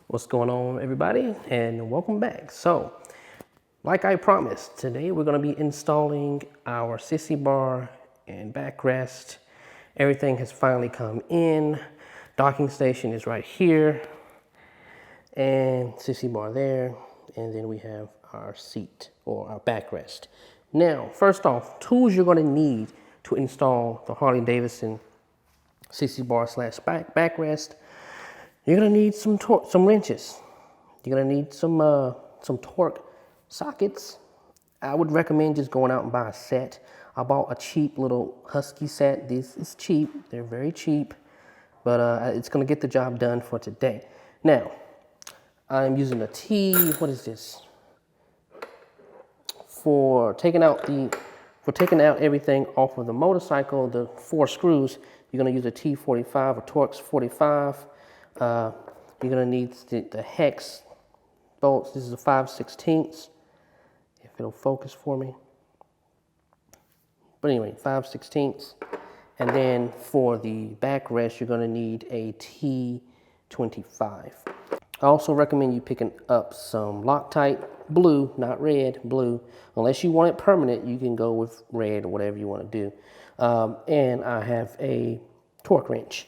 What's going on, everybody, and welcome back. So, like I promised, today we're going to be installing our Sissy bar and backrest. Everything has finally come in. Docking station is right here, and Sissy bar there, and then we have our seat or our backrest. Now, first off, tools you're going to need to install the Harley Davidson Sissy bar slash backrest. You're gonna need some wrenches. You're gonna need some torque sockets. I would recommend just going out and buy a set. I bought a cheap little Husky set. This is cheap. They're very cheap, but it's gonna get the job done for today. Now, I'm using a T. What is this? For taking out everything off of the motorcycle, the 4 screws. You're gonna use a T45 or Torx 45. You're gonna need the hex bolts. This is a 5/16. If it'll focus for me. But anyway, 5/16. And then for the backrest, you're gonna need a T25. I also recommend you picking up some Loctite blue, not red, blue. Unless you want it permanent, you can go with red or whatever you want to do. And I have a torque wrench.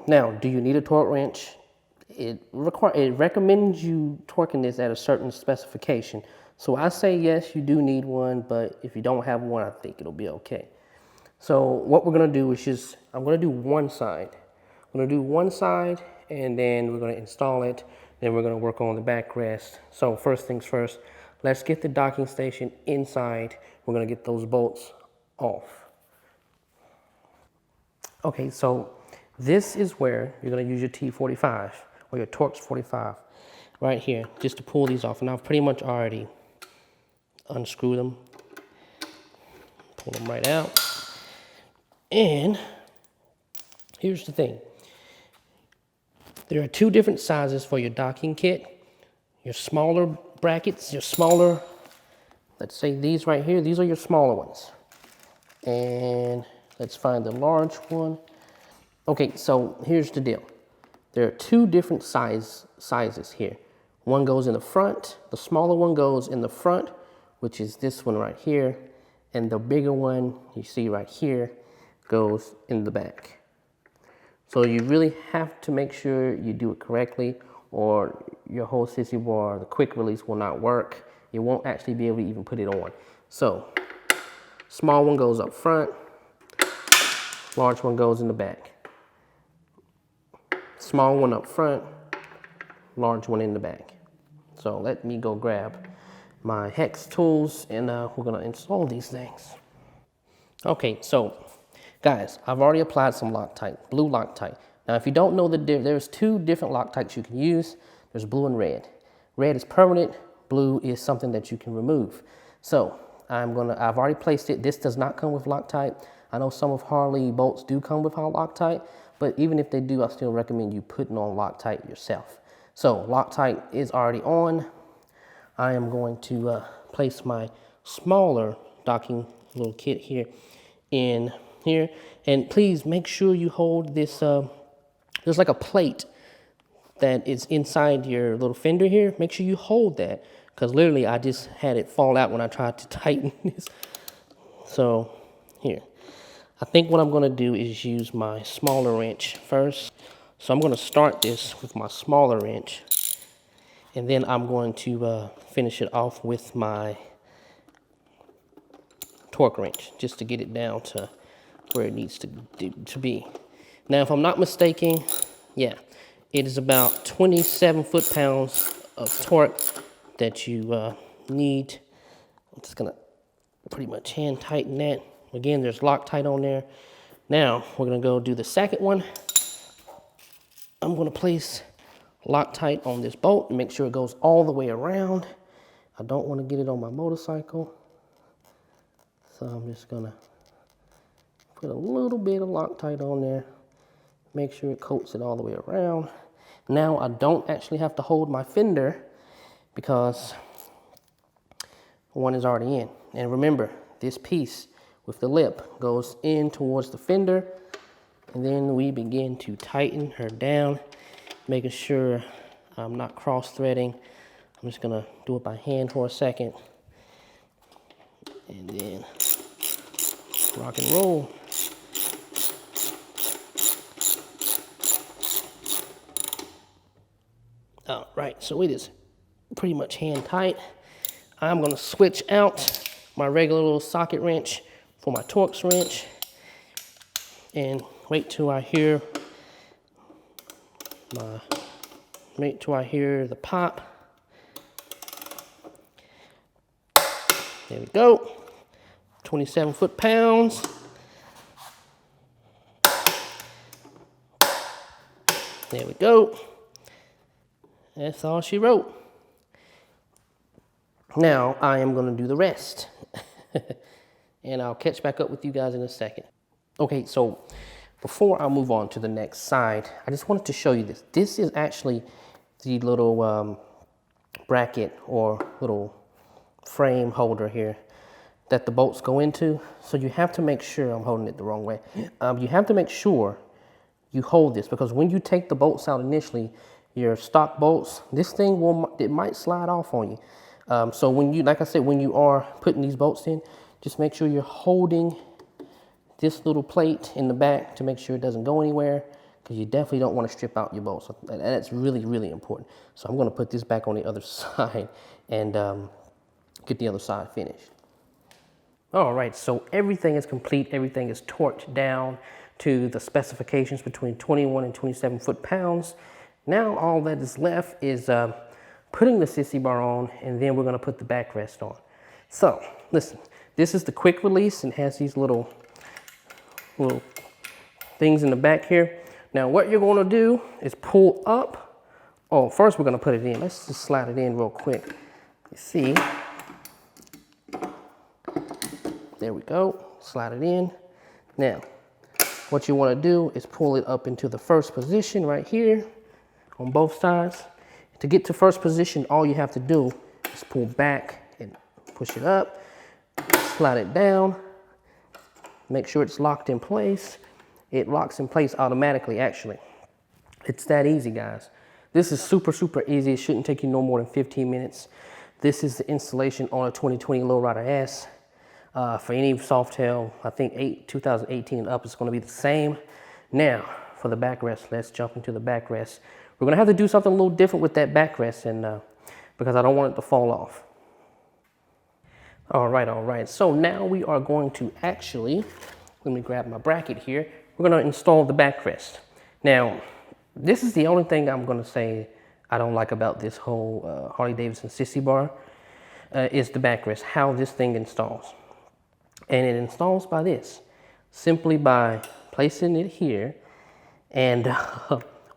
Now, do you need a torque wrench? It recommends you torquing this at a certain specification. So I say yes, you do need one, but if you don't have one, I think it'll be okay. So what we're gonna do is I'm gonna do one side. I'm gonna do one side, and then we're gonna install it. Then we're gonna work on the backrest. So first things first, let's get the docking station inside. We're gonna get those bolts off. Okay, so this is where you're gonna use your T45 or your Torx 45 right here, just to pull these off. And I've pretty much already unscrewed them. Pull them right out. And here's the thing. There are 2 different sizes for your docking kit. Your smaller brackets, your smaller, let's say these right here, these are your smaller ones. And let's find the large one. Okay, so here's the deal. There are 2 different sizes here. One goes in the front, the smaller one goes in the front, which is this one right here, and the bigger one you see right here goes in the back. So you really have to make sure you do it correctly, or your whole Sissy bar, the quick release, will not work. You won't actually be able to even put it on. So, small one goes up front, large one goes in the back. Small one up front, large one in the back. So let me go grab my hex tools, and we're gonna install these things. Okay, so guys, I've already applied some Loctite, blue Loctite. Now, if you don't know there's 2 different Loctites you can use. There's blue and red. Red is permanent, blue is something that you can remove. So I've already placed it. This does not come with Loctite. I know some of Harley bolts do come with Loctite, but even if they do, I still recommend you putting on Loctite yourself. So Loctite is already on. I am going to place my smaller docking little kit here in here. And please make sure you hold this, there's like a plate that is inside your little fender here. Make sure you hold that, because literally I just had it fall out when I tried to tighten this. So here, I think what I'm gonna do is use my smaller wrench first. So I'm gonna start this with my smaller wrench, and then I'm going to finish it off with my torque wrench, just to get it down to where it needs to be. Now, if I'm not mistaken, yeah, it is about 27 foot-pounds of torque that you need. I'm just gonna pretty much hand tighten that. Again, there's Loctite on there. Now, we're gonna go do the second one. I'm gonna place Loctite on this bolt and make sure it goes all the way around. I don't wanna get it on my motorcycle. So I'm just gonna put a little bit of Loctite on there. Make sure it coats it all the way around. Now I don't actually have to hold my fender because one is already in. And remember, this piece with the lip goes in towards the fender, and then we begin to tighten her down. making sure I'm not cross-threading. I'm just gonna do it by hand for a second. And then rock and roll. All right, so it is pretty much hand tight. I'm gonna switch out my regular little socket wrench for my Torx wrench and wait till I hear the pop. There we go. 27 foot-pounds. There we go. That's all she wrote. Now I am going to do the rest. And I'll catch back up with you guys in a second. Okay, so before I move on to the next side, I just wanted to show you this. This is actually the little bracket or little frame holder here that the bolts go into. So you have to make sure, I'm holding it the wrong way. You have to make sure you hold this, because when you take the bolts out initially, your stock bolts, this thing it might slide off on you. So when you, like I said, when you are putting these bolts in, just make sure you're holding this little plate in the back to make sure it doesn't go anywhere, because you definitely don't want to strip out your bolts. And that's really, really important. So I'm going to put this back on the other side and get the other side finished. All right, so everything is complete. Everything is torqued down to the specifications between 21 and 27 foot-pounds. Now all that is left is putting the Sissy bar on, and then we're going to put the backrest on. So listen, this is the quick release and has these little things in the back here. Now what you're going to do is pull up. Oh, first we're going to put it in. Let's just slide it in real quick. You see, there we go. Slide it in. Now what you want to do is pull it up into the first position right here on both sides. To get to first position, all you have to do is pull back and push it up, slide it down, make sure it's locked in place. It locks in place automatically, actually. It's that easy, guys. This is super, super easy. It shouldn't take you no more than 15 minutes. This is the installation on a 2020 Lowrider S. For any Softail, I think 2018 and up, it's going to be the same. Now, for the backrest, let's jump into the backrest. We're going to have to do something a little different with that backrest, and because I don't want it to fall off. All right. So now we are going to actually, let me grab my bracket here. We're going to install the backrest. Now, this is the only thing I'm going to say I don't like about this whole Harley Davidson Sissy bar, is the backrest, how this thing installs. And it installs by this, simply by placing it here and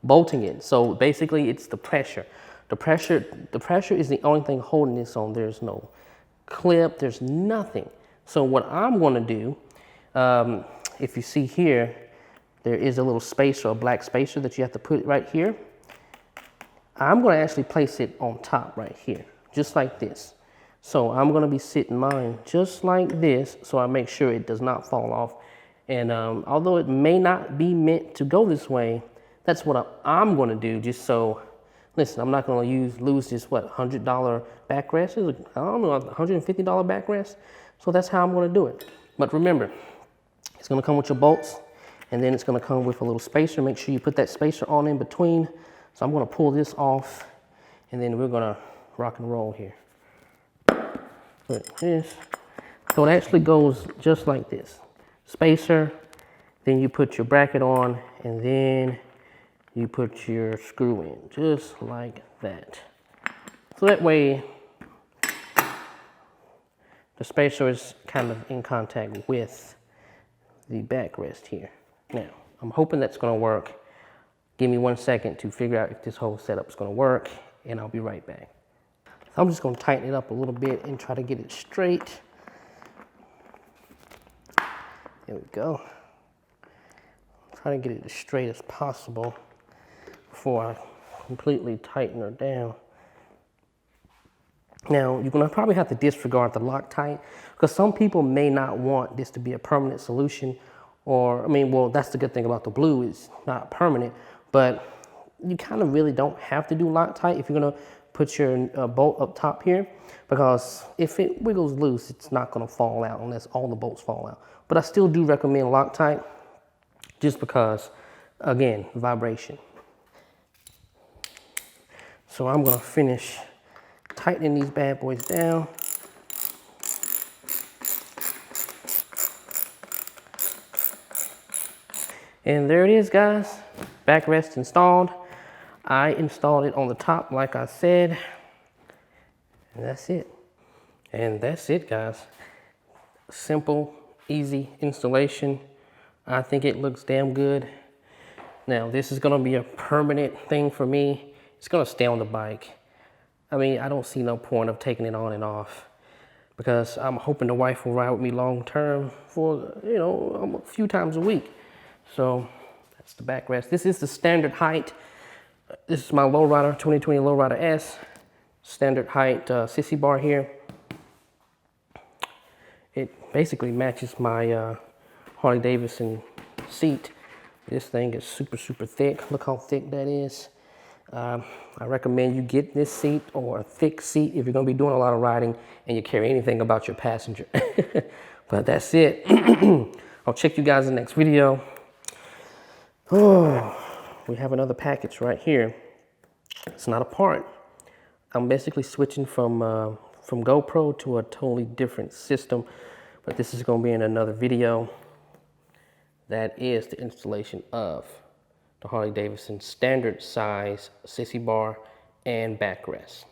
bolting it. So basically it's the pressure. The pressure is the only thing holding this on. There's no clip, there's nothing. So what I'm gonna do, if you see here, there is a little spacer, a black spacer that you have to put right here. I'm gonna actually place it on top right here, just like this. So I'm gonna be sitting mine just like this, so I make sure it does not fall off. And although it may not be meant to go this way, that's what I'm gonna do, just so, listen, I'm not gonna lose this, what, $100 backrest? I don't know, $150 backrest? So that's how I'm gonna do it. But remember, it's gonna come with your bolts, and then it's gonna come with a little spacer. Make sure you put that spacer on in between. So I'm gonna pull this off, and then we're gonna rock and roll here. Put this. So it actually goes just like this. Spacer, then you put your bracket on, and then you put your screw in, just like that. So that way, the spacer is kind of in contact with the backrest here. Now, I'm hoping that's gonna work. Give me 1 second to figure out if this whole setup is gonna work, and I'll be right back. So I'm just gonna tighten it up a little bit and try to get it straight. There we go. Try to get it as straight as possible before I completely tighten her down. Now, you're gonna probably have to disregard the Loctite, because some people may not want this to be a permanent solution, or, I mean, well, that's the good thing about the blue, it's not permanent, but you kind of really don't have to do Loctite if you're gonna put your bolt up top here, because if it wiggles loose, it's not gonna fall out unless all the bolts fall out. But I still do recommend Loctite just because, again, vibration. So I'm gonna finish tightening these bad boys down. And there it is, guys. Backrest installed. I installed it on the top like I said. And that's it. And that's it, guys. Simple, easy installation. I think it looks damn good. Now, this is gonna be a permanent thing for me. It's gonna stay on the bike. I mean, I don't see no point of taking it on and off, because I'm hoping the wife will ride with me long term for, you know, a few times a week. So that's the backrest. This is the standard height. This is my lowrider, 2020 Lowrider S. Standard height Sissy bar here. It basically matches my Harley Davidson seat. This thing is super, super thick. Look how thick that is. I recommend you get this seat or a thick seat if you're gonna be doing a lot of riding and you carry anything about your passenger. But that's it. I'll check you guys in the next video. Oh, we have another package right here. It's not a part. I'm basically switching from GoPro to a totally different system, but this is gonna be in another video. That is the installation of the Harley Davidson standard size Sissy bar and backrest.